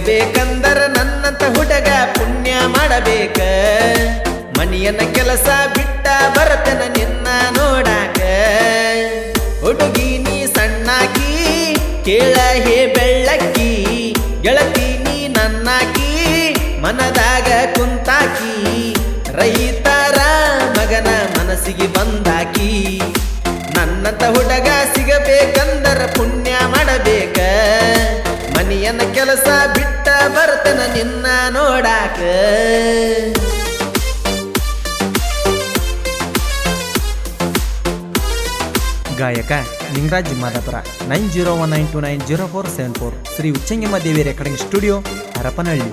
ಸಿಗಬೇಕಂದರ ನನ್ನಂತ ಹುಡುಗ ಪುಣ್ಯ ಮಾಡಬೇಕ ಮನಿಯನ ಕೆಲಸ ಬಿಟ್ಟ ಬರತನ ನಿನ್ನ ನೋಡಾಕ ಹುಡುಗಿ ನೀ ಸಣ್ಣಾಕಿ ಕೇಳ ಹೇ ಬೆಳ್ಳಕ್ಕಿ ಗೆಳತಿ ನೀ ನನ್ನಾಕಿ ಮನದಾಗ ಕುಂತಾಕಿ ರೈತರ ಮಗನ ಮನಸ್ಸಿಗೆ ಬಂದಾಕಿ ನನ್ನಂತ ಹುಡುಗ ಸಿಗಬೇಕಂದರ ಪುಣ್ಯ ಮಾಡಬೇಕ ಮನಿಯನ ಕೆಲಸ ಬಿಟ್ಟ ಬರ್ತನ ನಿನ್ನ ನೋಡಾಕ ಗಾಯಕ ಲಿಂಗರಾಜ್ ಮಾದಾಪುರ 9019290474 ಶ್ರೀ ಉಚ್ಚಂಗಿಮ್ಮ ದೇವಿ ರೆಕಾರ್ಡಿಂಗ್ ಸ್ಟುಡಿಯೋ ಹರಪನಹಳ್ಳಿ.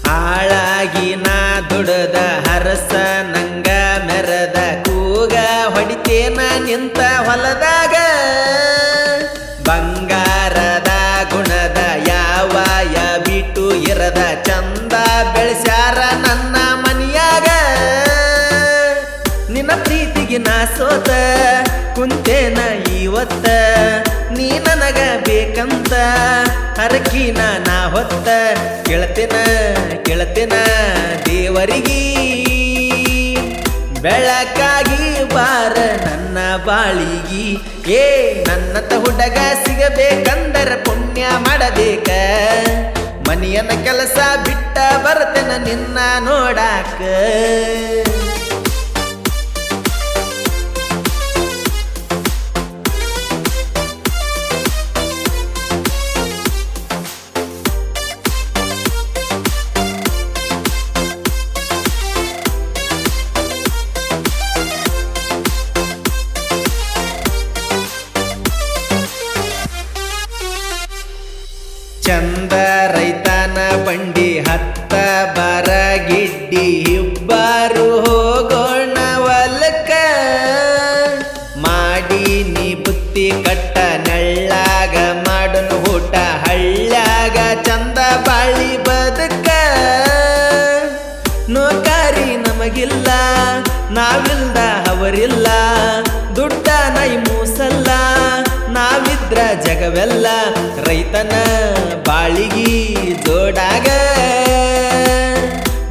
ಹಾಳಾಗಿ ನಾ ದುಡದ ಹರಸ ನಂಗ ಮೆರದ ಕೂಗ ಹೊಡಿತೇನ ನಿಂತ ಹೊಲದಾಗ ಬಂಗಾರದ ಗುಣದ ಯಾವ ಬಿಟ್ಟು ಇರದ ಚಂದ ಬೆಳೆಸ್ಯಾರ ನನ್ನ ಮನಿಯಾಗ ನಿನ್ನ ಪ್ರೀತಿಗೆ ನಾ ಸೋತ ಕುಂತೇನ ಇವತ್ತ ನೀ ನನಗ ಬೇಕಂತ ಹರಕಿನ ನಾ ಹೊತ್ತ ಕೇಳ್ತೇನ ದೇವರಿಗಿ ಬೆಳಕಾಗಿ ಬಾರ ನನ್ನ ಬಾಳಿಗಿ ನನ್ನಂತ ಹುಡುಗ ಸಿಗಬೇಕಂದರ ಪುಣ್ಯ ಮಾಡಬೇಕ ಮನಿಯನ ಕೆಲಸ ಬಿಟ್ಟ ಬರ್ತೇನ ನಿನ್ನ ನೋಡಾಕ ಚಂದ ರೈತನ ಬಂಡಿ ಹತ್ತ ಬರ ಗಿಡ್ಡಿ ಇಬ್ಬರು ಹೋಗೋಣ ಹೊಲಕ್ಕ ಮಾಡಿ ನೀ ಬುತ್ತಿ ಕಟ್ಟ ನೆಳ್ಳಾಗ ಮಾಡನು ಊಟ ಹಳ್ಳ್ಯಾಗ ಚಂದ ಬಾಳಿ ಬದುಕ ನೋಕಾರಿ ನಮಗಿಲ್ಲ ನಾವಿಲ್ದ ಅವರಿಲ್ಲ ದುಡ್ಡ ನೈ ಮೂಸಲ್ಲ ನಾವಿದ್ರ ಜಗವೆಲ್ಲ ರೈತನ ಬಾಳಿಗಿ ಜೋಡಾಗ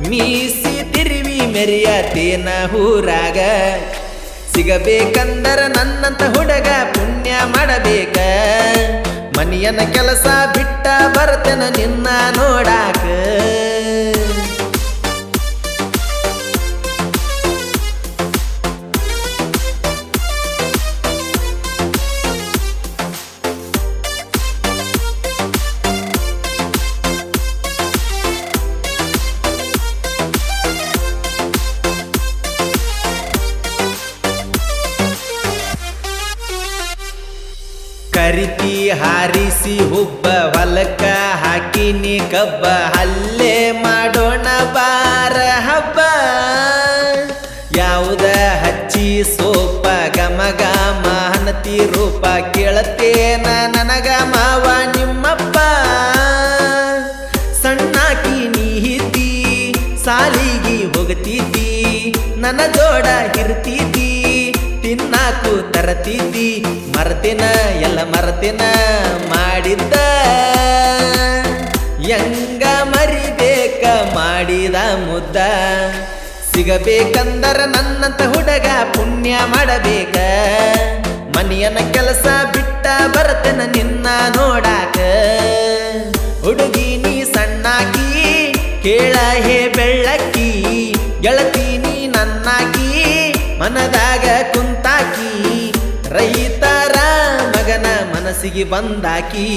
ಮೀಸಿ ತಿರುವಿ ಮೆರೆಯತೇನ ಊರಾಗ ಸಿಗಬೇಕಂದರ ನನ್ನಂತ ಹುಡುಗ ಪುಣ್ಯ ಮಾಡಬೇಕ ಮನಿಯನ ಕೆಲಸ ಬಿಟ್ಟ ಬರ್ತೇನ ನಿನ್ನ ನೋಡಾಕ ಕರಿತಿ ಹಾರಿಸಿ ಹುಬ್ಬ ಹೊಲಕ್ಕ ಹಾಕಿನಿ ಕಬ್ಬ ಹಲ್ಲೆ ಮಾಡೋಣ ಬಾರ ಹಬ್ಬ ಯಾವುದ ಹಚ್ಚಿ ಸೋಪ ಗಮಗ ಮಹನತಿ ರೂಪ ಕೇಳತೇನ ನನಗ ಮಾವ ನಿಮ್ಮಪ್ಪ ಸಣ್ಣಾಕಿ ನೀತಿ ಸಾಲಿಗಿ ಹೋಗತೀತಿ ನನ್ನ ಜೋಡ ಇರ್ತೀತಿ ತಿನ್ನಾಕು ತರತೀತಿ ಮರ್ತಿನ ಎಲ್ಲ ಮರ್ತಿನ ಮಾಡಿದ್ದ ಯಂಗ ಮರಿಬೇಕ ಮಾಡಿದ ಮುದ್ದ ಸಿಗಬೇಕಂದರ ನನ್ನಂತ ಹುಡುಗ ಪುಣ್ಯ ಮಾಡಬೇಕ ಮನಿಯನ ಕೆಲಸ ಬಿಟ್ಟ ಬರ್ತೇನ ನಿನ್ನ ನೋಡಾಕ ಹುಡುಗಿ ನೀ ಸಣ್ಣಾಕಿ ಕೇಳ ಹೇ ಬೆಳ್ಳಕ್ಕಿ ಗೆಳತಿ ನೀ ನನ್ನಾಕಿ ಮನದಾಗ ಕುಂತಾಕಿ ರೈತರ ಮಗನ ಮನಸ್ಸಿಗೆ ಬಂದಾಕಿ